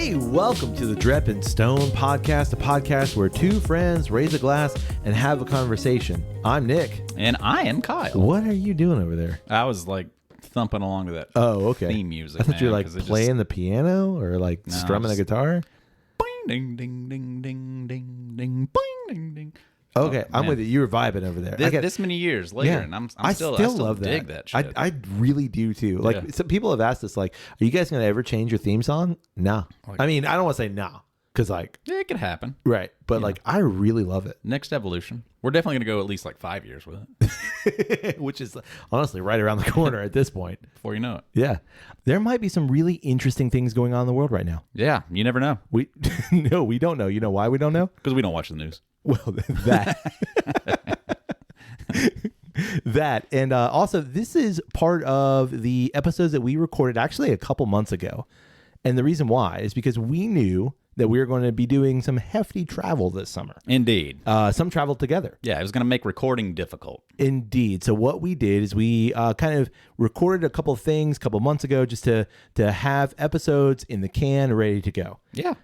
Hey, welcome to the Drep and Stone podcast, a podcast where two friends raise a glass and have a conversation. I'm Nick. And I am Kyle. What are you doing over there? I was like thumping along to that theme music. I thought you were like playing the piano or like No, strumming a guitar. Boing, ding, ding, ding, ding, ding, ding, boing, ding, ding. Okay, Oh, I'm man. with you. You were vibing over there. This many years later, and I still love dig that shit. I really do too. Like Yeah. some people have asked us, like, are you guys going to ever change your theme song? No. I mean, I don't want to say no because, like, Yeah, it could happen. right, but like, I really love it, Next evolution. We're definitely going to go at least like 5 years with it which is honestly right around the corner at this point. before you know it. Yeah, there might be some really interesting things going on in the world right now. Yeah, you never know We no, we don't know. You know why we don't know? because we don't watch the news. Well, that and also this is part of the episodes that we recorded actually a couple months ago, and the reason why is because we knew that we were going to be doing some hefty travel this summer. Indeed. Some travel together. Yeah, it was going to make recording difficult. Indeed. So what we did is we kind of recorded a couple of things a couple months ago just to have episodes in the can ready to go. Yeah.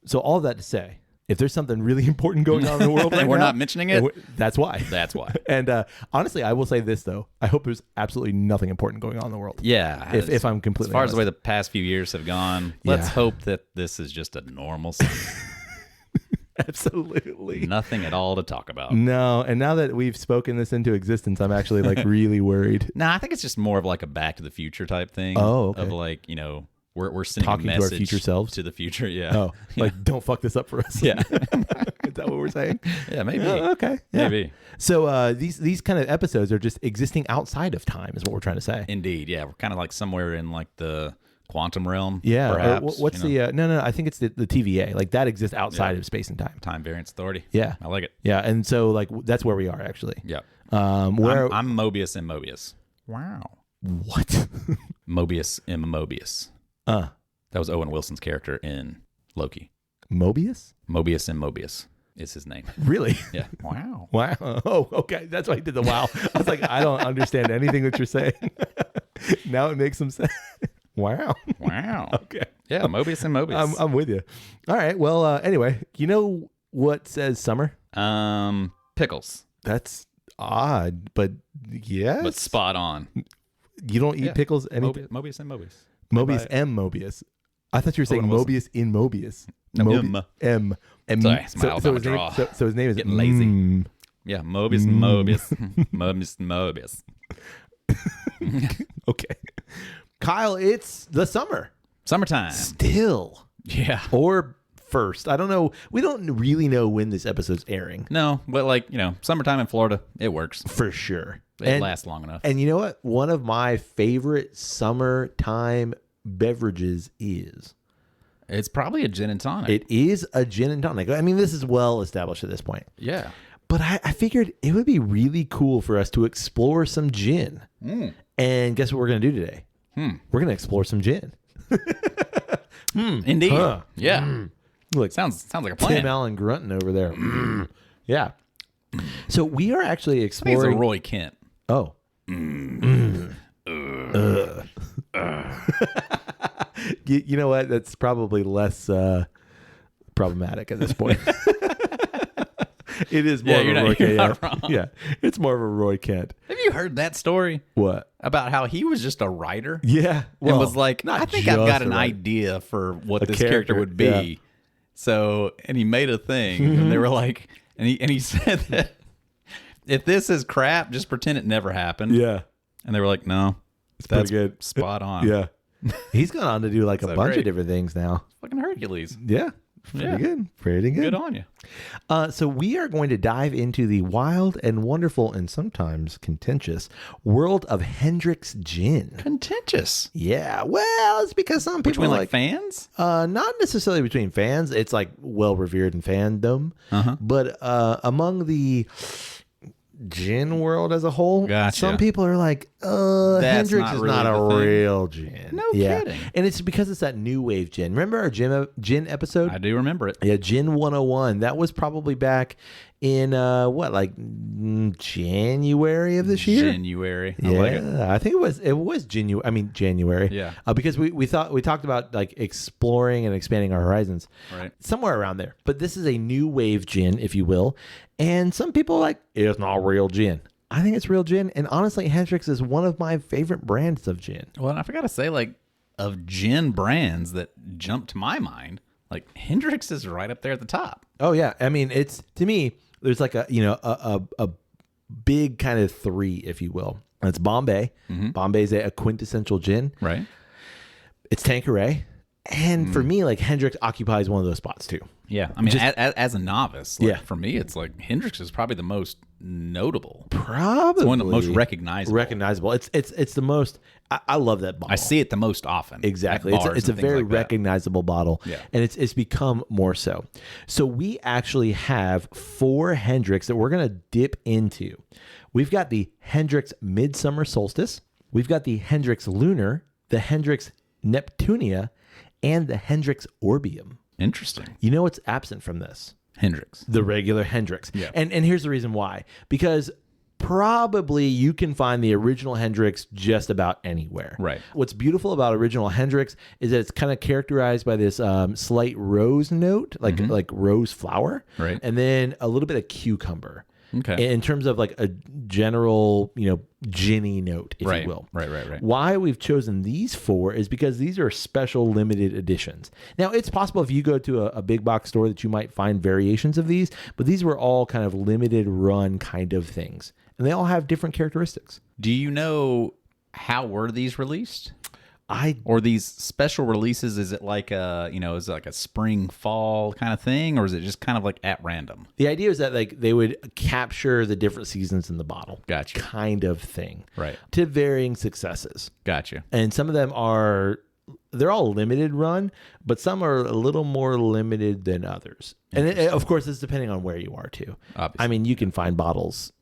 So all that to say, if there's something really important going on in the world right And we're now, not mentioning it? That's why. That's why. And honestly, I will say this, though. I hope there's absolutely nothing important going on in the world. Yeah. If I'm completely As far honest. as the way the past few years have gone, let's Yeah. hope that this is just a normal summer. Absolutely. Nothing at all to talk about. No. And now that we've spoken this into existence, I'm actually like really worried. No, I think it's just more of like a Back to the Future type thing. Oh, okay. Of like, you know, we're sending Talking a to our message future selves? to the future. Yeah. Oh, like don't fuck this up for us. Yeah. Is that what we're saying? Yeah, maybe. Oh, okay. Yeah. Maybe. So these kind of episodes are just existing outside of time is what we're trying to say. Indeed. Yeah. We're kind of like somewhere in like the quantum realm. Yeah. Perhaps. What's the no, I think it's the TVA. Like that exists outside of space and time. Time variance authority? Yeah. I like it. Yeah. And so like that's where we are actually. Yeah. Where I'm Mobius and Mobius. Wow. what? Mobius and Mobius. That was Owen Wilson's character in Loki. Mobius? Mobius and Mobius is his name. Really? Yeah. Wow. Wow. Oh, okay. That's why he did the wow. I was like, I don't understand anything that you're saying. Now it makes some sense. Wow. Wow. Okay. Yeah, Mobius and Mobius. I'm with you. All right. Well, anyway, you know what says summer? Pickles. That's odd, but yes. But spot on. You don't eat pickles? Mobius and Mobius. Mobius M. Mobius. I thought you were saying Mobius in Mobius. No, M. Sorry, it's my Alabama draw. So his name is Getting lazy. Mm. Yeah, Mobius and Mobius. Mobius. Okay. Kyle, it's the summer. Summertime. Still. Yeah. Or first. I don't know. We don't really know when this episode's airing. No, but like, you know, summertime in Florida, it works. For sure. It lasts long enough. And you know what? One of my favorite summertime beverages is... It's probably a gin and tonic. It is a gin and tonic. I mean, this is well established at this point. Yeah. But I figured it would be really cool for us to explore some gin. And guess what we're going to do today? We're going to explore some gin. Indeed. Huh. Yeah. Look, Sounds like a plan. Tim Allen grunting over there. Yeah. So we are actually I think it's exploring... a Roy Kent. Oh. You know what? That's probably less problematic at this point. It is more of a Roy Kent. not wrong. Yeah, it's more of a Roy Kent. Have you heard that story? What? About how he was just a writer? Yeah. And was like, not I think just I've got a an writer. idea for what this character, character would be. yeah. So, and he made a thing, and they were like, and he said that if this is crap, just pretend it never happened. Yeah. And they were like, no, Pretty good. spot on. Yeah. He's gone on to do like a So bunch great. of different things now. Fucking Hercules. Yeah. Pretty good. Pretty good. Good on you. So we are going to dive into the wild and wonderful and sometimes contentious world of Hendrick's gin. Contentious. Yeah, well, it's because some people Between are like fans? not necessarily between fans. It's like well revered in fandom, but among the gin world as a whole, Gotcha. some people are like, Hendrix not is really not a the thing. real gin. No kidding. And it's because it's that new wave gin. Remember our gin episode? I do remember it. Yeah, Gin 101. That was probably back in January of this year. January. I Yeah, like it. I think it was January. I mean January. Yeah. Because we talked about like exploring and expanding our horizons. Right. Somewhere around there. But this is a new wave gin, if you will. And some people are like, it's not real gin. I think it's real gin. And honestly, Hendrick's is one of my favorite brands of gin. Well, and I forgot to say, like, of gin brands that jump to my mind, like Hendrick's is right up there at the top. Oh yeah. I mean, it's, to me, there's like a big kind of three, if you will. And it's Bombay. Mm-hmm. Bombay's a quintessential gin. Right. It's Tanqueray. And for me, like Hendrick's occupies one of those spots too. Yeah. I mean, as a novice, like, Yeah. for me, it's like Hendrick's is probably the most notable. Probably One of the most recognizable. Recognizable. It's the most. I love that bottle. I see it the most often. Exactly. at bars It's a and things very like that. recognizable bottle. Yeah. And it's become more so. So we actually have 4 Hendricks that we're going to dip into. We've got the Hendrick's Midsummer Solstice. We've got the Hendrick's Lunar, the Hendrick's Neptunia, and the Hendrick's Orbium. Interesting. You know what's absent from this? Hendrick's. The regular Hendricks. Yeah. And here's the reason why. Because probably you can find the original Hendricks just about anywhere. Right. What's beautiful about original Hendricks is that it's kind of characterized by this slight rose note, like rose flower. Right. And then a little bit of cucumber. Okay. In terms of like a general, ginny note, if Right. you will. Right. Why we've chosen these 4 is because these are special limited editions. Now, it's possible if you go to a big box store that you might find variations of these, but these were all kind of limited run kind of things. And they all have different characteristics. Do you know how were these released? I Or these special releases, is it like is it like a spring fall kind of thing, or is it just kind of like at random? The idea is that like they would capture the different seasons in the bottle. Gotcha. Kind of thing. Right. To varying successes. Gotcha. And some of them they're all limited run, but some are a little more limited than others. And of course, it's depending on where you are too. Obviously. I mean, you can find bottles,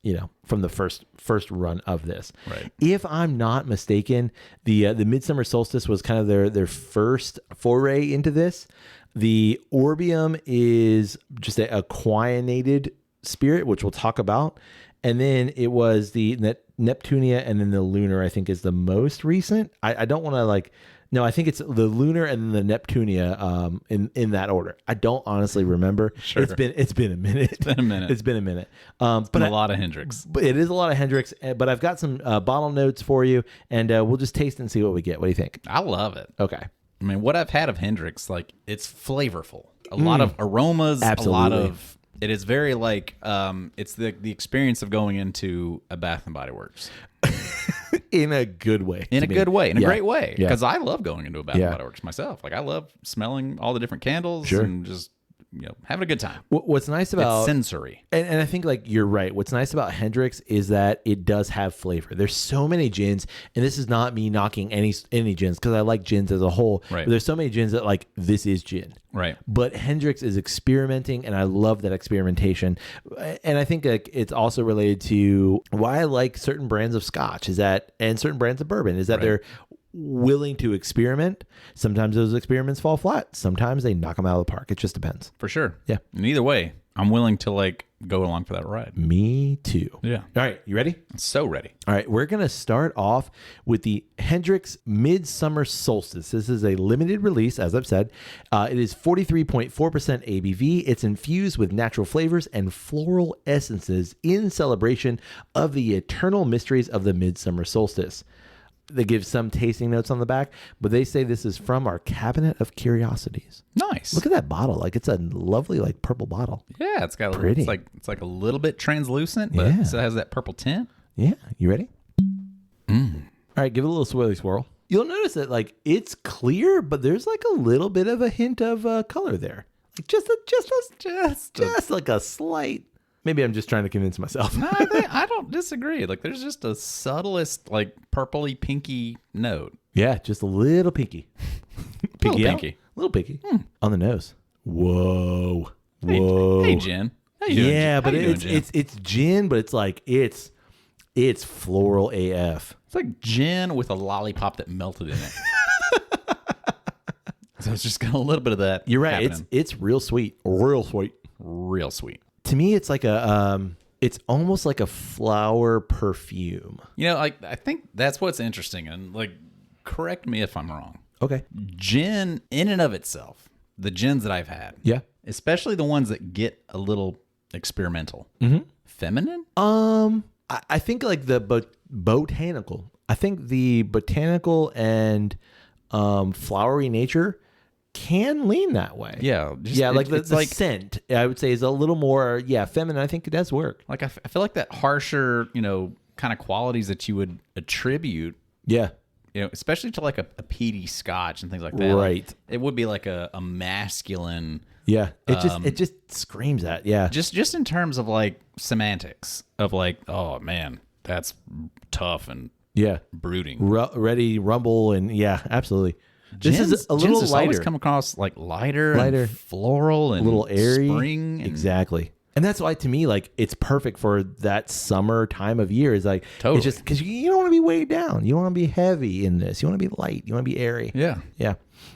from the first run of this. Right. If I'm not mistaken, the Midsummer Solstice was kind of their first foray into this. The Orbium is just a quinated spirit, which we'll talk about. And then it was the Neptunia, and then the Lunar, I think, is the most recent. I don't want to no, I think it's the Lunar and then the Neptunia in that order. I don't honestly remember. Sure. It's been a minute. It's been a minute. But a lot of Hendrick's. But it is a lot of Hendricks. But I've got some bottle notes for you, and we'll just taste and see what we get. What do you think? I love it. Okay. I mean, what I've had of Hendrick's, like, it's flavorful. A lot of aromas. Absolutely. A lot of. It is very it's the experience of going into a Bath and Body Works. In a good way. In a good way, in a great way. Yeah. Because I love going into a Bath Yeah. and Body Works myself. Like, I love smelling all the different candles Sure. and just having a good time. What's nice It's about sensory. and I think you're right. What's nice about Hendrick's is that it does have flavor. There's so many gins, and this is not me knocking any gins because I like gins as a whole. Right. But there's so many gins that this is gin. Right. But Hendrick's is experimenting, and I love that experimentation. And I think it's also related to why I like certain brands of Scotch and certain brands of bourbon is that Right. they're willing to experiment. Sometimes those experiments fall flat. Sometimes they knock them out of the park. It just depends. For sure. Yeah. And either way, I'm willing to go along for that ride. Me too. Yeah. All right, you ready? I'm so ready. All right, we're going to start off with the Hendrick's Midsummer Solstice. This is a limited release, as I've said. It is 43.4% ABV. It's infused with natural flavors and floral essences in celebration of the eternal mysteries of the Midsummer Solstice. They give some tasting notes on the back, but they say this is from our cabinet of curiosities. Nice. Look at that bottle. It's a lovely purple bottle. Yeah, it's got Pretty. It's like a little bit translucent, but Yeah. it still has that purple tint. Yeah, you ready? All right, give it a little swirly swirl. You'll notice that it's clear, but there's a little bit of a hint of color there. Just like a slight. Maybe I'm just trying to convince myself. No, I don't disagree. There's just a subtlest, purpley pinky note. Yeah, just a little pinky. Little out. pinky. Little pinky. On the nose. Whoa. Hey, Whoa. hey, Jen. How you doing? Yeah, How but you doing, Jen? it's gin, but it's floral AF. It's like gin with a lollipop that melted in it. So it's just got a little bit of that. You're right. happening. It's real sweet. Real sweet. Real sweet. To me, it's like it's almost like a flower perfume. You know, like I think that's what's interesting, and like, correct me if I'm wrong. Okay. Gin, in and of itself, the gins that I've had, Yeah. especially the ones that get a little experimental, feminine. I think like the botanical. I think the botanical and flowery nature can lean that way. Yeah, Like the scent, I would say, is a little more feminine. I think it does work. Like I feel like that harsher, kind of qualities that you would attribute, Yeah. Especially to like a peaty scotch and things like that. Right. Like, it would be like a masculine. Yeah. It just screams that. Yeah. Just in terms of like semantics of like, oh man, that's tough and brooding. Ready, rumble, and absolutely. This Gins, is a little gins lighter. always come across like lighter, and floral, and a little airy. spring. And Exactly. And that's why, to me, like, it's perfect for that summer time of year. Is like, Totally. It's just because you don't want to be weighed down. You don't want to be heavy in this. You want to be light. You want to be airy. Yeah. Yeah.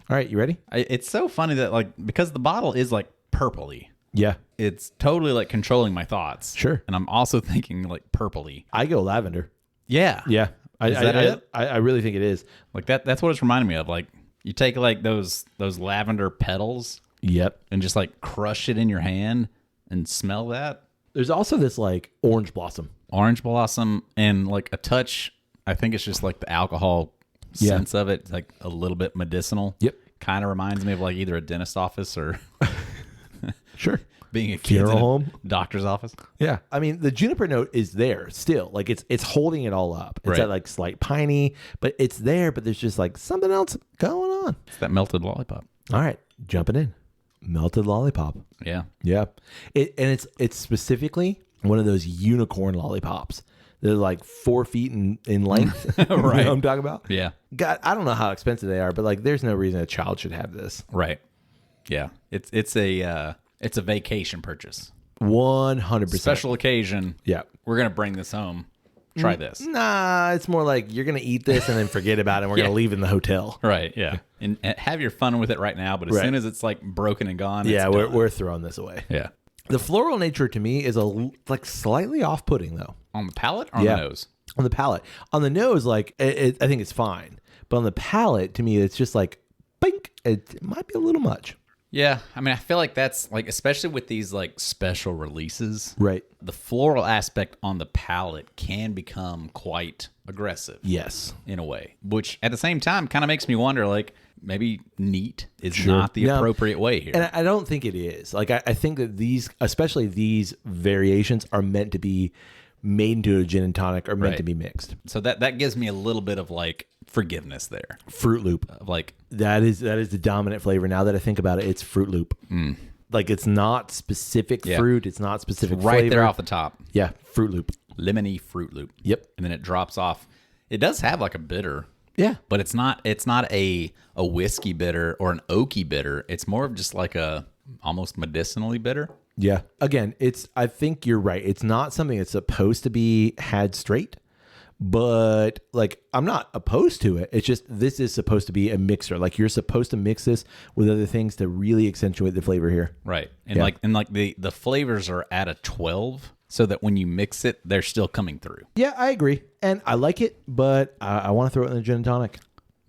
All right. You ready? It's so funny that like, because the bottle is like purpley, Yeah. it's totally like controlling my thoughts. Sure. And I'm also thinking like purpley. I go lavender. Yeah. Yeah. Is that it? I really think it is. Like that's what it's reminding me of. Like you take like those lavender petals Yep. and just like crush it in your hand and smell that. There's also this like orange blossom. Orange blossom and like a touch. I think it's just like the alcohol sense of it. It's like a little bit medicinal. Yep. Kind of reminds me of like either a dentist office or Sure. being a kid Funeral in a home. doctor's office. Yeah. I mean, the juniper note is there still. Like it's holding it all up. It's Right. that like slight piney, but it's there, but there's just like something else going on. It's that melted lollipop. All right. Jumping in. Melted lollipop. Yeah. Yeah. It's specifically one of those unicorn lollipops. They're like 4 feet in length. You know what I'm talking about? Yeah. God, I don't know how expensive they are, but like there's no reason a child should have this. Right. Yeah. It's a vacation purchase. 100%. Special occasion. Yeah. We're gonna bring this home. Try this. Nah, it's more like you're going to eat this and then forget about it and we're going to leave in the hotel. Right. Yeah. And have your fun with it right now, but as soon as it's like broken and gone, Yeah, it's done. we're throwing this away. Yeah. The floral nature to me is like slightly off-putting though. On the palate or on the nose? On the palate. On the nose, like I think it's fine, but on the palate, to me, it's just like, bink. It might be a little much. Yeah. I mean, I feel like that's like, especially with these like special releases, Right. the floral aspect on the palate can become quite aggressive. Yes. In a way, which at the same time kind of makes me wonder, like maybe neat is not the appropriate way here. And I don't think it is. Like I think that these, especially these variations, are meant to be made into a gin and tonic or meant to be mixed. So that gives me a little bit of like forgiveness there. Fruit Loop. Of like That is the dominant flavor. Now that I think about it, it's Fruit Loop. Like it's not specific fruit. It's not specific right flavor. there off the top. Yeah, Fruit Loop. Lemony Fruit Loop. Yep. And then it drops off. It does have like a bitter. Yeah. But it's not a whiskey bitter or an oaky bitter. It's more of just like a almost medicinally bitter. Yeah. Again, I think you're right. It's not something that's supposed to be had straight, but like I'm not opposed to it. It's just this is supposed to be a mixer. Like you're supposed to mix this with other things to really accentuate the flavor here. Right. And like the flavors are at a 12 so that when you mix it, they're still coming through. Yeah, I agree. And I like it, but I want to throw it in a gin and tonic.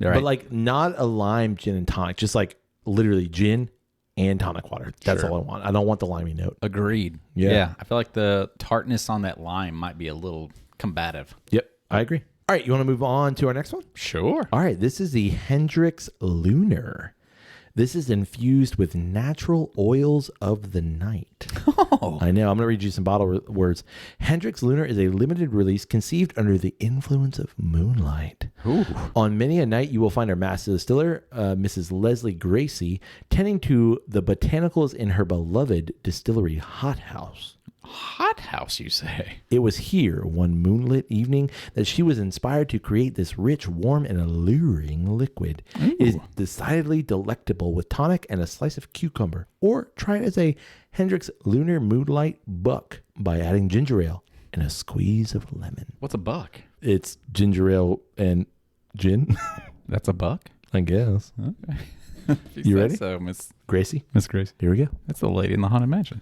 Right. But like not a lime gin and tonic, just like literally gin and tonic water. That's all I want. I don't want the limey note. Agreed. Yeah. I feel like the tartness on that lime might be a little combative. Yep, I agree. All right, you want to move on to our next one? Sure. All right, this is the Hendrick's Lunar. This is infused with natural oils of the night. Oh. I know. I'm going to read you some bottle words. Hendrick's Lunar is a limited release conceived under the influence of moonlight. Ooh. On many a night, you will find our master distiller, Mrs. Leslie Gracie, tending to the botanicals in her beloved distillery hothouse. Hothouse, you say? It was here, one moonlit evening, that she was inspired to create this rich, warm, and alluring liquid. Ooh. It is decidedly delectable with tonic and a slice of cucumber. Or try it as a Hendrick's Lunar Moonlight Buck by adding ginger ale and a squeeze of lemon. What's a buck? It's ginger ale and gin. That's a buck? I guess. Okay. You ready? So, Miss Gracie? Grace. Here we go. That's the lady in the Haunted Mansion.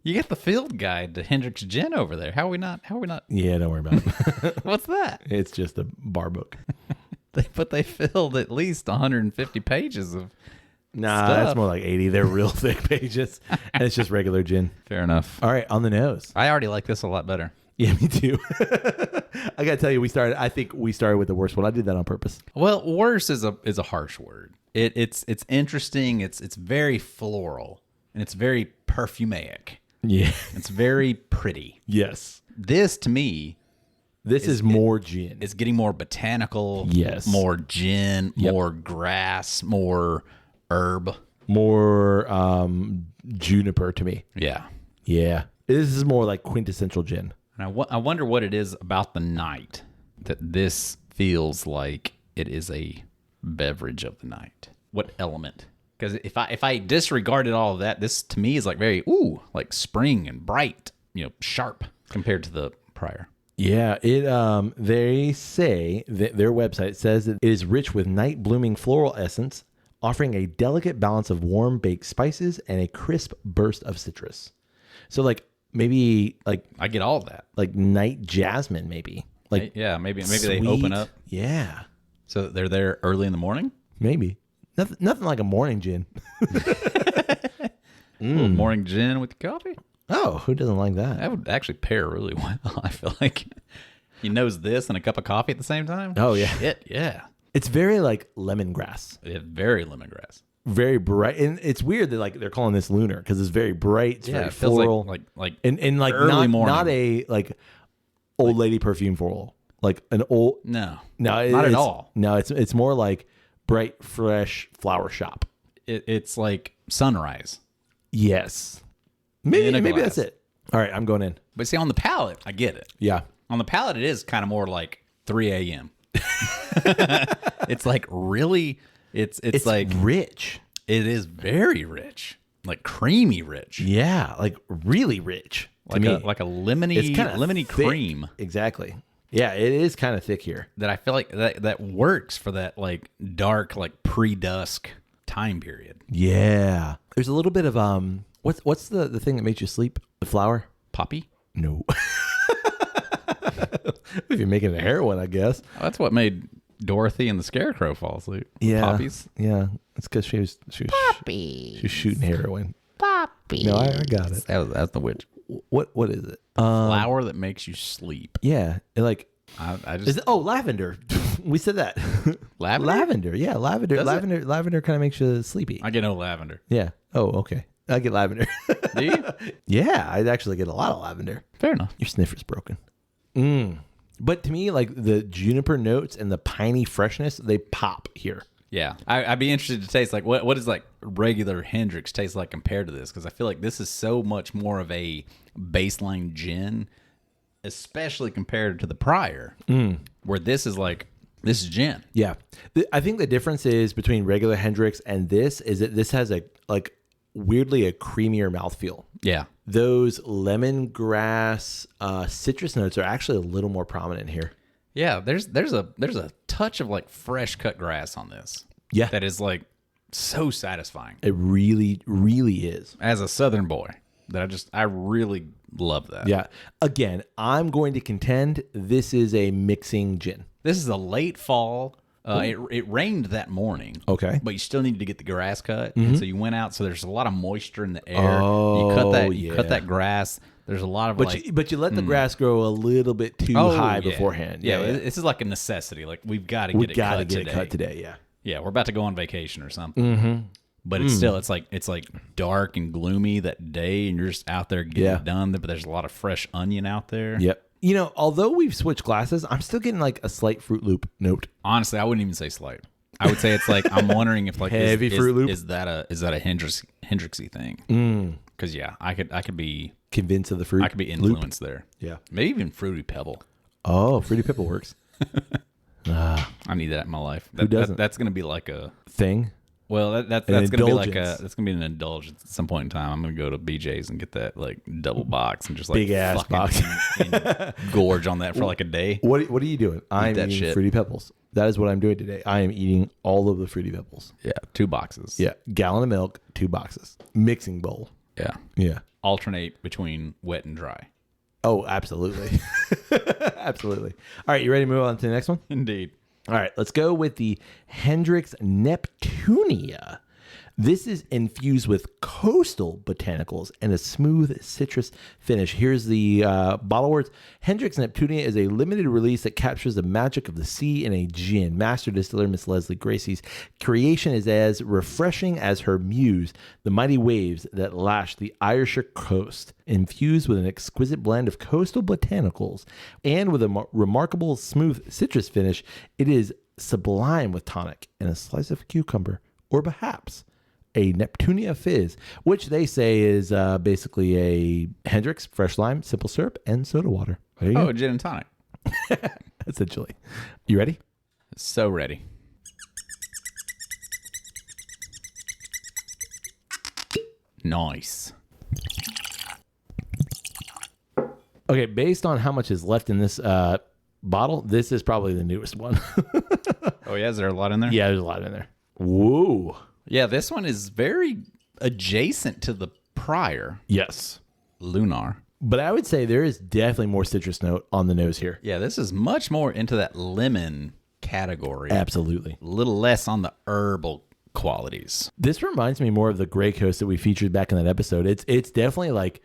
You get the field guide to Hendrick's Gin over there. How are we not? Yeah, don't worry about it. What's that? It's just a bar book. They filled at least 150 pages of Nah, stuff. that's more like 80. They're real thick pages. And it's just regular gin. Fair enough. All right, on the nose. I already like this a lot better. Yeah, me too. I got to tell you, I think we started with the worst one. I did that on purpose. Well, worse is a harsh word. It's interesting. It's very floral and it's very perfumaic. Yeah. It's very pretty. Yes. This to me, This is more gin. it's getting more botanical. Yes. More gin, Yep. more grass, more herb. More juniper to me. Yeah. Yeah. This is more like quintessential gin. And I wonder what it is about the night that this feels like it is a beverage of the night. What element? Because if I disregarded all of that, this to me is like very like spring and bright, sharp compared to the prior. Yeah, they say that their website says that it is rich with night blooming floral essence, offering a delicate balance of warm baked spices and a crisp burst of citrus. So like maybe like I get all of that. like night jasmine, maybe. Like Yeah, maybe they sweet. open up. Yeah, So they're there early in the morning. maybe. Nothing like a morning gin. Little morning gin with coffee. Oh, who doesn't like that? That would actually pair really well. I feel like he knows this and a cup of coffee at the same time. Oh, yeah. Shit, yeah. It's very like lemongrass. It's very lemongrass. Very bright, and it's weird that like they're calling this lunar because it's very bright. It's Yeah, very it feels floral, like and like early morning. not a like old lady perfume floral, like an old no, not at all. No, it's more like bright, fresh flower shop. It's like sunrise. Yes, In maybe a that's glass. it. All right, I'm going in. But see, on the palate, I get it. Yeah, On the palate, it is kind of more like 3 a.m. It's like really, it's like rich. it is very rich, like creamy rich, Yeah, like really rich. like to a me. like a lemony It's kinda lemony thick. cream Exactly. Yeah, it is kind of thick here. that I feel like that works for that like dark like pre-dusk time period. Yeah, there's a little bit of what's the thing that makes you sleep? The flower? Poppy. No. If you're making a heroin, I guess. Oh, that's what made Dorothy and the Scarecrow fall asleep. Yeah. Poppies. Yeah. It's because she was shooting heroin. Poppy. No, I got it. That's the witch. What is it? Flower that makes you sleep. Yeah. I just Is it, lavender. We said that. lavender. Lavender. Yeah, lavender. Does it? Lavender kind of makes you sleepy. I get no lavender. Yeah. Oh, okay. I get lavender. Do you? Yeah, I actually get a lot of lavender. Fair enough. Your sniffer's broken. But to me, like the juniper notes and the piney freshness, they pop here. Yeah, I'd be interested to taste like what does like regular Hendrick's taste like compared to this, because I feel like this is so much more of a baseline gin, especially compared to the prior, where this is gin. Yeah. I think the difference is between regular Hendrick's and this is that this has weirdly a creamier mouthfeel. Yeah, Those lemongrass citrus notes are actually a little more prominent here. yeah. There's a touch of like fresh cut grass on this. Yeah. that is like so satisfying. It really, really is. As a Southern boy, I really love that. Yeah. Again, I'm going to contend this is a mixing gin. This is a late fall. It rained that morning. Okay. But you still needed to get the grass cut. And so you went out. So there's a lot of moisture in the air. Oh, you cut that grass. There's a lot of But you let the grass grow a little bit too high beforehand. Yeah, this is like a necessity. Like we've got to get it cut today. it cut today. Yeah. Yeah, we're about to go on vacation or something. But it's still it's like dark and gloomy that day, and you're just out there getting it done. But there's a lot of fresh onion out there. Yep. Although we've switched glasses, I'm still getting like a slight Fruit Loop note. Honestly, I wouldn't even say slight. I would say it's like I'm wondering if like Heavy Fruit Loop? is that a Hendricksy thing? Because I could be Convinced of the fruit. I could be Loop. influenced there. Yeah. Maybe even Fruity Pebble. Oh, Fruity Pebble works. I need that in my life. Who doesn't? That's gonna be like a Thing. Well, that's gonna be like indulgence. that's gonna be an indulgence at some point in time. I'm gonna go to BJ's and get that like double box and just like Big ass fucking box. and gorge on that for like a day. What are you doing? I'm that eating shit. Fruity Pebbles. That is what I'm doing today. I am eating all of the Fruity Pebbles. Yeah, 2 boxes. Yeah, gallon of milk, 2 boxes, mixing bowl. Yeah. Yeah. Alternate between wet and dry. Oh, absolutely, absolutely. All right, you ready to move on to the next one? Indeed. All right, let's go with the Hendrick's Neptunia. This is infused with coastal botanicals and a smooth citrus finish. Here's the bottle words. Hendrick's Neptunia is a limited release that captures the magic of the sea in a gin. Master distiller Miss Leslie Gracie's creation is as refreshing as her muse, the mighty waves that lash the Ayrshire coast. Infused with an exquisite blend of coastal botanicals and with a remarkable smooth citrus finish, it is sublime with tonic and a slice of cucumber, or perhaps a Neptunia fizz, which they say is basically a Hendrick's fresh lime, simple syrup, and soda water. There you Oh, go. gin and tonic. Essentially. You ready? So ready. Nice. Okay, based on how much is left in this bottle, this is probably the newest one. Oh yeah, is there a lot in there? Yeah, there's a lot in there. Whoa. Yeah, this one is very adjacent to the prior Yes. Lunar. But I would say there is definitely more citrus note on the nose here. Yeah, this is much more into that lemon category. Absolutely. A little less on the herbal qualities. This reminds me more of the Gray Coast that we featured back in that episode. It's definitely like,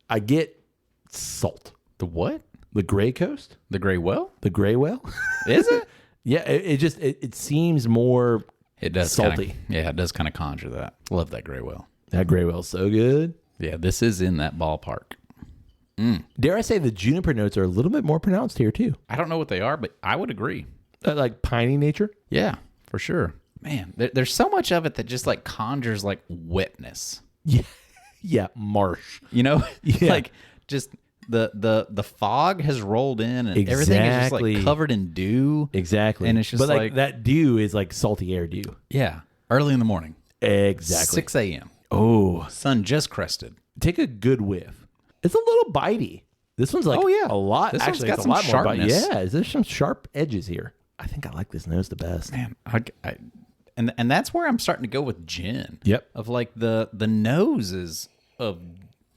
I get salt. The what? The Gray Coast? The gray well? The Gray Whale? Is it? Yeah, it seems more It does salty. Yeah, it does kind of conjure that. Love that gray well. That Gray Whale's so good. Yeah, this is in that ballpark. Dare I say the juniper notes are a little bit more pronounced here too. I don't know what they are, but I would agree. Like piney nature. Yeah, for sure. Man, there's so much of it that just like conjures like wetness. Yeah. Yeah, marsh. You know? Yeah. Like just the fog has rolled in and everything is just Exactly. like covered in dew. Exactly. And it's just but like- that dew is like salty air dew. Yeah. Early in the morning. Exactly. 6 a.m. Oh, Sun just crested. take a good whiff. It's a little bitey. This one's like Oh, yeah. a lot. This one's Actually, got it's a some lot more bitey. sharpness. Yeah, there's some sharp edges here. I think I like this nose the best. Man, and that's where I'm starting to go with gin. Yep. Of like the noses of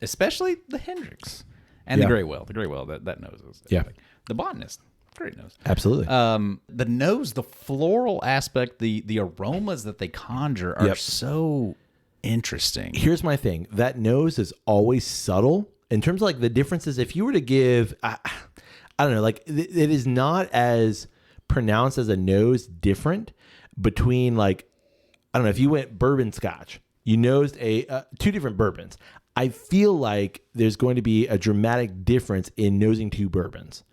especially the Hendricks and Yeah. the Grey Whale. The Grey Whale, that nose is Yeah. the botanist. Great nose. Absolutely. The nose, the floral aspect, the aromas that they conjure are Yep. so interesting. Here's my thing. That nose is always subtle in terms of like the differences. If you were to give, I don't know, like it is not as pronounced as a nose different between like, I don't know, if you went bourbon scotch, you nosed two different bourbons. I feel like there's going to be a dramatic difference in nosing 2 bourbons.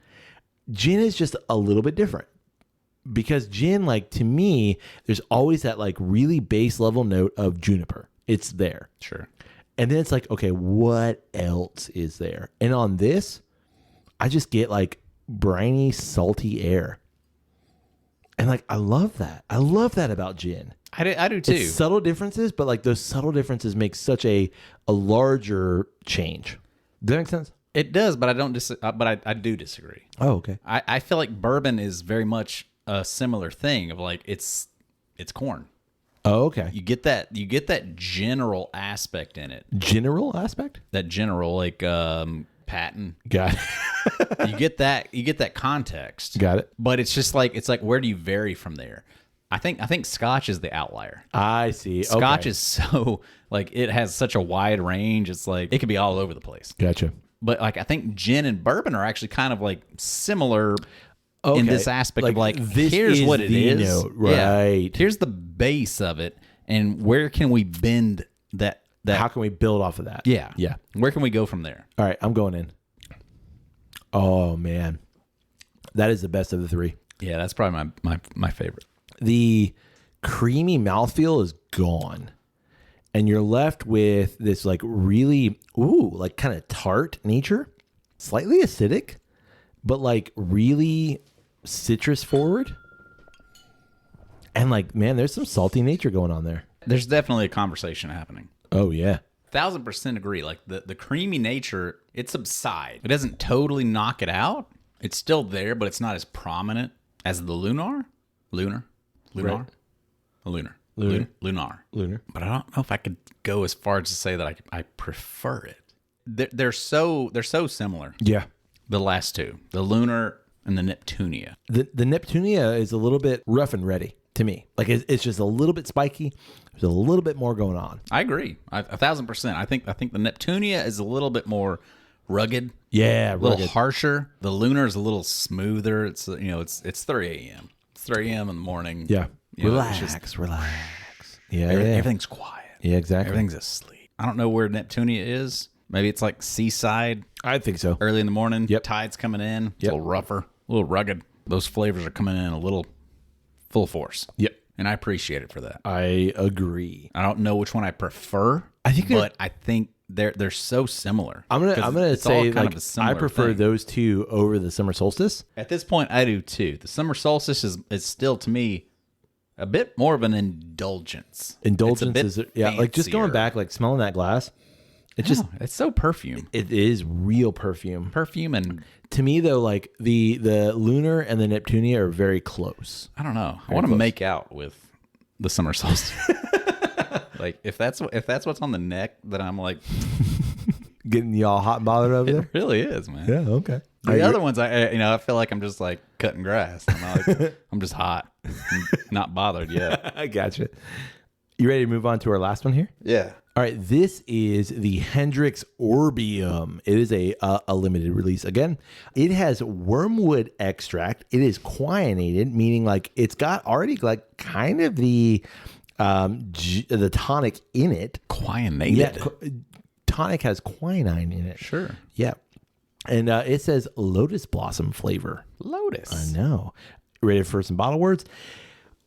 Gin is just a little bit different because gin, like to me, there's always that like really base level note of juniper. It's there. Sure. And then it's like, okay, what else is there? And on this, I just get like briny, salty air. And like, I love that. I love that about gin. I do too. It's subtle differences, but like those subtle differences make such a larger change. Does that make sense? It does, but I don't. I do disagree. Oh, okay. I feel like bourbon is very much a similar thing of like it's corn. Oh, okay. You get that general aspect in it. General aspect? That general like patent. Got it. You get that context. Got it. But it's just like where do you vary from there? I think Scotch is the outlier. I see. Scotch Okay. is so like it has such a wide range. It's like it could be all over the place. Gotcha. But like I think gin and bourbon are actually kind of like similar Okay. in this aspect of like this here's is what it the is. note, Yeah. right? Here's the base of it, and where can we bend that? How can we build off of that? Yeah, Yeah. Where can we go from there? All right, I'm going in. Oh man, that is the best of the 3. Yeah, that's probably my favorite. The creamy mouthfeel is gone, and you're left with this like really like kind of tart nature, slightly acidic, but like really citrus forward. And like, man, there's some salty nature going on there. There's definitely a conversation happening. Oh, yeah. 1000% agree. Like the creamy nature, it subsides. It doesn't totally knock it out. It's still there, but it's not as prominent as the lunar. Right. Lunar. But I don't know if I could go as far as to say that I prefer it. They're so similar. Yeah. The last two, the lunar and the Neptunia. The Neptunia is a little bit rough and ready to me. Like it's just a little bit spiky. There's a little bit more going on. I agree. 1000%. I think the Neptunia is a little bit more rugged. Yeah, a little harsher. The lunar is a little smoother. It's it's 3 a.m. It's 3 a.m. in the morning. Yeah. Relax. Yeah, everything's quiet. Yeah, exactly. Everything's asleep. I don't know where Neptunia is. Maybe it's like seaside. I think so. Early in the morning. Yep. Tide's coming in. It's a little rougher, a little rugged. Those flavors are coming in a little full force. Yep. And I appreciate it for that. I agree. I don't know which one I prefer. I think they're so similar. I'm gonna say kind like of a similar I prefer thing. those two over the summer solstice. At this point, I do too. The summer solstice is still to me a bit more of an indulgence. Indulgence is like just going back, like smelling that glass. It's so perfume. It is real perfume. And To me though, like the lunar and the Neptunia are very close. I don't know. I want to make out with the summer solstice. Like if that's what's on the neck, then I'm like Getting y'all hot and bothered over there. it really is, man. Yeah. Okay. The other ones, I feel like I'm just like cutting grass. I'm just hot, and not bothered yet. I gotcha. You ready to move on to our last one here? Yeah. All right, this is the Hendrick's Orbium. It is a limited release. Again, it has wormwood extract. It is quinated, meaning like it's got already like kind of the tonic in it. Quinated. Yeah, tonic has quinine in it. Sure. Yeah, and it says lotus blossom flavor. Lotus. I know. Ready for some bottle words?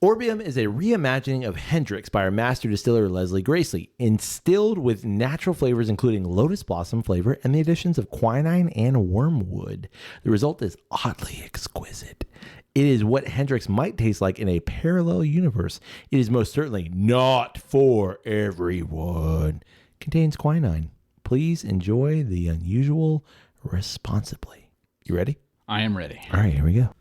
Orbium is a reimagining of Hendrick's by our master distiller Leslie Gracely, instilled with natural flavors including lotus blossom flavor and the additions of quinine and wormwood. The result is oddly exquisite. It is what Hendrick's might taste like in a parallel universe. It is most certainly not for everyone. Contains quinine. Please enjoy the unusual responsibly. You ready? I am ready. All right, here we go.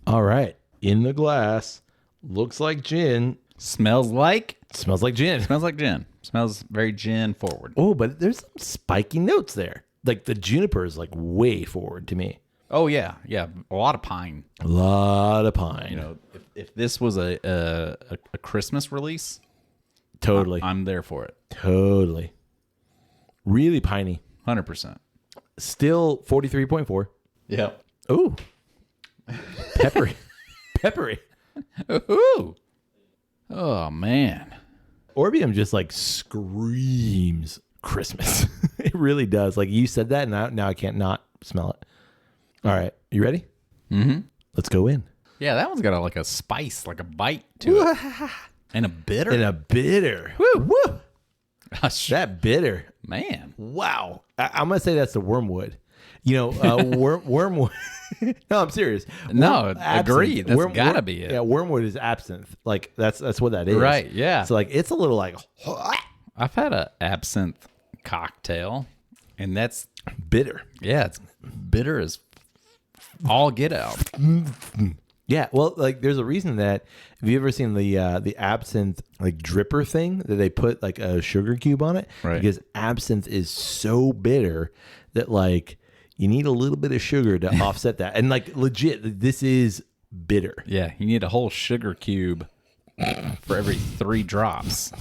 All right. In the glass. Looks like gin. Smells like gin. Smells like gin. Smells very gin forward. Oh, but there's some spiky notes there. Like the juniper is like way forward to me. Oh yeah, yeah. A lot of pine. A lot of pine. You know, if this was a Christmas release, totally. I'm there for it. Totally. Really piney. 100%. Still 43.4. Yep. Ooh. Peppery. Peppery. Ooh. Oh man. Orbium just like screams Christmas. It really does. Like you said that and now I can't not smell it. All right. You ready? Mm-hmm. Let's go in. Yeah, that one's got like a spice, like a bite to it. And a bitter. And a bitter. Woo. Woo. That bitter. Man. Wow. I'm going to say that's the wormwood. You know, wormwood. No, I'm serious. No, agreed. That's gotta be it. Yeah, wormwood is absinthe. Like that's what that is. Right. Yeah. So like it's a little like. I've had a absinthe cocktail, and that's bitter. Yeah, it's bitter as all get out. Yeah, well, like there's a reason that. Have you ever seen the absinthe like dripper thing that they put like a sugar cube on it? Right. Because absinthe is so bitter that like you need a little bit of sugar to offset that. And like legit, this is bitter. Yeah, you need a whole sugar cube for every 3 drops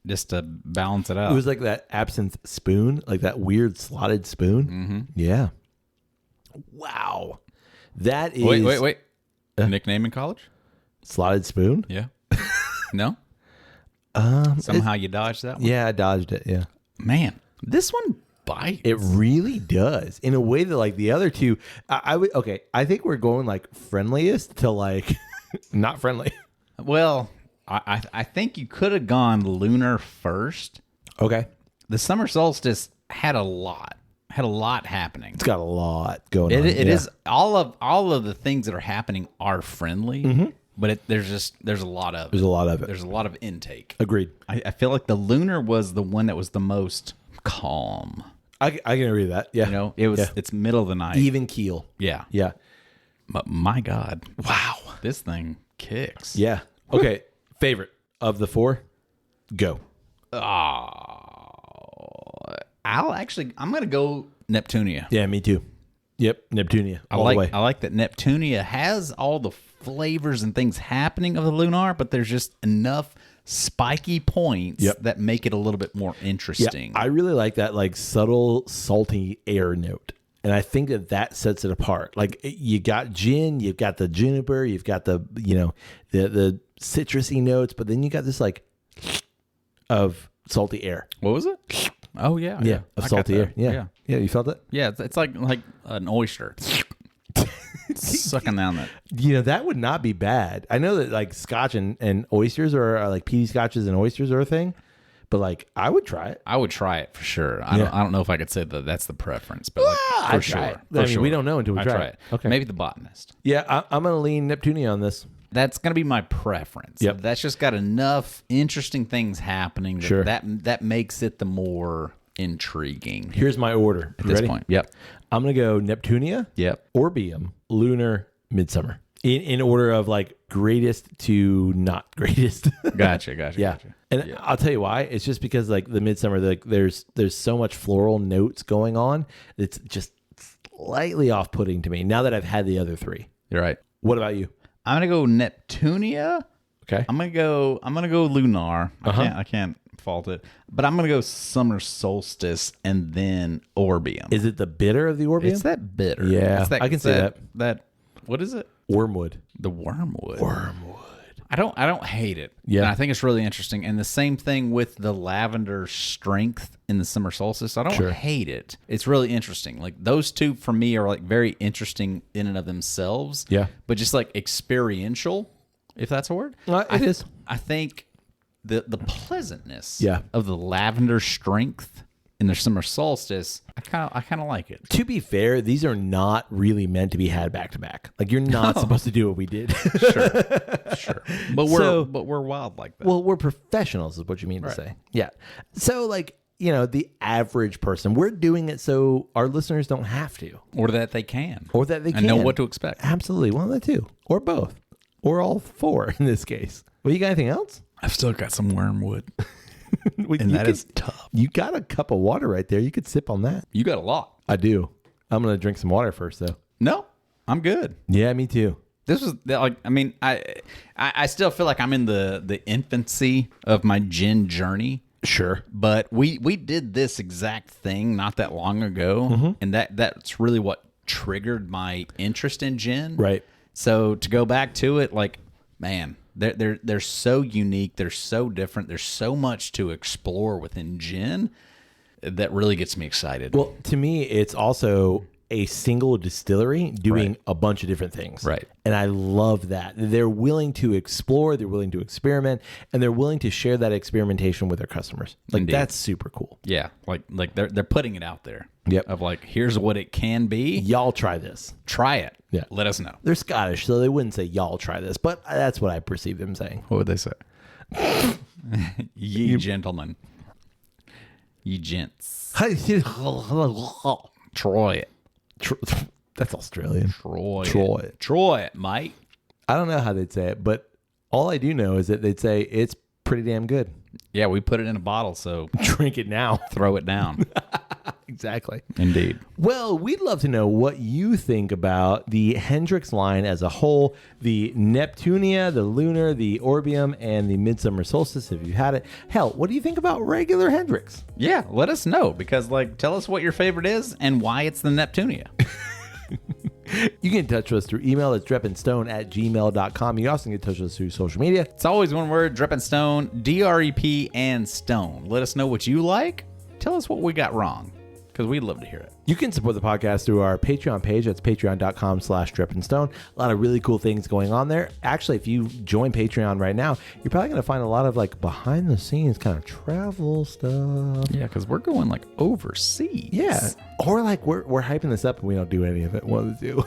just to balance it out. It was like that absinthe spoon, like that weird slotted spoon. Mm-hmm. Yeah. Wow. That is... Wait. Nickname in college? Slotted spoon? Yeah. No? Somehow you dodged that one? Yeah, I dodged it, yeah. Man, this one bites. It really does. In a way that like the other two... I think we're going like friendliest to like not friendly. Well, I think you could have gone Lunar first. Okay. The summer solstice had a lot happening. It's got a lot going on. It is all of the things that are happening are friendly, but there's a lot of There's a lot of it. There's a lot of intake. Agreed. I feel like the Lunar was the one that was the most calm. I can agree with that. Yeah. You know, it's middle of the night. Even keel. Yeah. Yeah. But my God. Wow. This thing kicks. Yeah. Okay. Favorite of the 4? Go. I'm going to go Neptunia. Yeah, me too. Yep. Neptunia. All the way. I like that Neptunia has all the flavors and things happening of the Lunar, but there's just enough spiky points that make it a little bit more interesting. Yeah, I really like that like subtle salty air note. And I think that sets it apart. Like you got gin, you've got the juniper, you've got the, the citrusy notes, but then you got this like of salty air. What was it? Oh yeah. Yeah. Of salty air. Yeah. Yeah. You felt it? Yeah. It's like an oyster. Sucking down that. That would not be bad. I know that like scotch and oysters are like peaty scotches and oysters are a thing, but like I would try it. I would try it for sure. I don't know if I could say that that's the preference, but like, for sure. I mean, we don't know until we try it. Okay. Maybe the botanist. Yeah, I'm going to lean Neptunia on this. That's going to be my preference. Yep. That's just got enough interesting things happening that makes it the more intriguing. Here's my order. At this point. Yep. I'm going to go Neptunia, Orbium, Lunar, Midsummer. In order of like greatest to not greatest. Gotcha. Yeah. And I'll tell you why. It's just because like the Midsummer, like there's so much floral notes going on. It's just slightly off-putting to me now that I've had the other 3. You're right. What about you? I'm gonna go Neptunia. Okay. I'm gonna go Lunar. I can't fault it. But I'm gonna go Summer Solstice and then Orbium. Is it the bitter of the Orbium? It's that bitter. Yeah, I can see that. That what is it? Wormwood. The wormwood. Wormwood. I don't hate it. Yeah. And I think it's really interesting. And the same thing with the lavender strength in the Summer Solstice. I don't hate it. It's really interesting. Like those two for me are like very interesting in and of themselves. Yeah. But just like experiential, if that's a word. It is. I think the pleasantness Yeah. of the lavender strength in the Summer Solstice, I kind of like it. To be fair, these are not really meant to be had back to back. Like you're not supposed to do what we did. Sure. But we're wild like that. Well, we're professionals is what you mean to say. Yeah. So like, the average person, we're doing it so our listeners don't have to. Or that they can. And know what to expect. Absolutely. One of the two. Or both. Or all 4 in this case. Well, you got anything else? I've still got some wormwood. And that is tough. You got a cup of water right there. You could sip on that. You got a lot. I do. I'm going to drink some water first, though. No, I'm good. Yeah, me too. This was like, I mean, I still feel like I'm in the infancy of my gin journey. Sure. But we did this exact thing not that long ago. And that's really what triggered my interest in gin. Right. So to go back to it, like, man, they're so unique. They're so different. There's so much to explore within gin that really gets me excited. Well, to me, it's also a single distillery doing a bunch of different things. Right. And I love that. They're willing to explore, they're willing to experiment, and they're willing to share that experimentation with their customers. Like Indeed. That's super cool. Yeah. Like they're putting it out there. Yep. Of like, here's what it can be. Y'all try this. Try it. Yeah. Let us know. They're Scottish, so they wouldn't say y'all try this, but that's what I perceive them saying. What would they say? Ye gentlemen. Ye gents. Troy it. That's Australian. Troy it, mate. I don't know how they'd say it, but all I do know is that they'd say it's pretty damn good. Yeah, we put it in a bottle, so drink it now. Throw it down. Exactly. Indeed. Well, we'd love to know what you think about the Hendrick's line as a whole, the Neptunia, the Lunar, the Orbium, and the Midsummer Solstice, if you had it. Hell, what do you think about regular Hendrick's? Yeah, let us know, because tell us what your favorite is and why it's the Neptunia. You can get in touch with us through email. It's drepandstone@gmail.com. You also can get in touch with us through social media. It's always one word, Drep and Stone, DREP and Stone. Let us know what you like. Tell us what we got wrong, because we'd love to hear it. You can support the podcast through our Patreon page. That's patreon.com/drepandstone. A lot of really cool things going on there. Actually, if you join Patreon right now, you're probably going to find a lot of behind the scenes kind of travel stuff. Yeah, because we're going overseas. Yeah. Or we're hyping this up and we don't do any of it. One of the two.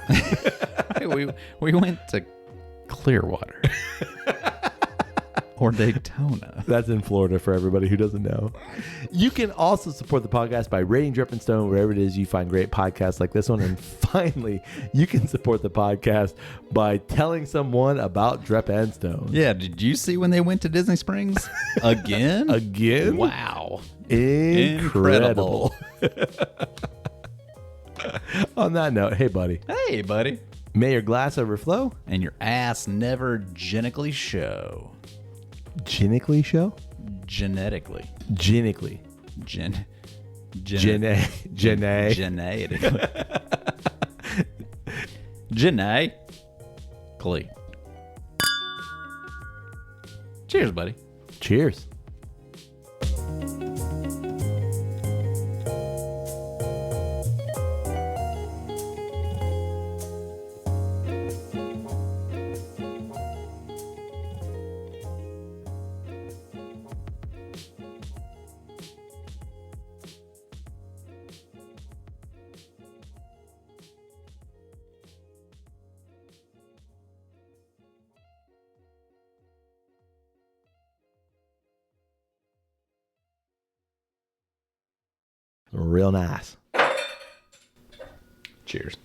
we went to Clearwater. Or Daytona. That's in Florida for everybody who doesn't know. You can also support the podcast by rating Drip and Stone wherever it is you find great podcasts like this one. And finally, you can support the podcast by telling someone about Drip and Stone. Yeah, did you see when they went to Disney Springs? Again? Again? Wow. Incredible. On that note, hey, buddy. Hey, buddy. May your glass overflow. And your ass never genically show. Genically show? Genetically. Genically. Genetically. Genetically. Cheers, buddy. Cheers. Real nice. Cheers.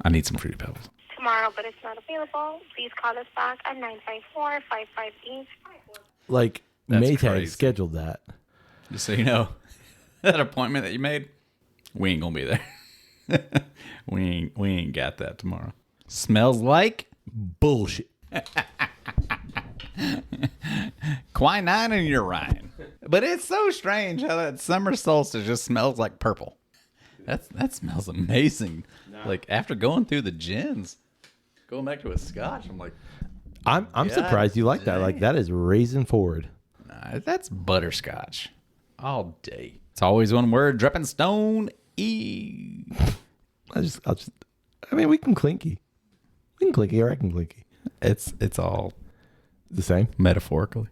I need some Fruity Pebbles. Tomorrow, but it's not available. Please call us back at 954-558. Like, That's Maytag crazy. scheduled that. Just so you know, that appointment that you made, we ain't gonna be there. we ain't got that tomorrow. Smells like Bullshit. quinine and urine. But it's so strange how that summer solstice just smells like purple. That smells amazing. Like after going through the gins, going back to a scotch, I'm like, I'm God surprised you like that. Like, that is raisin forward. nah, that's butterscotch all day. It's always one word: dripping stone. I'll just. I mean, we can clinky. We can clinky, or I can clinky. It's all The same. metaphorically.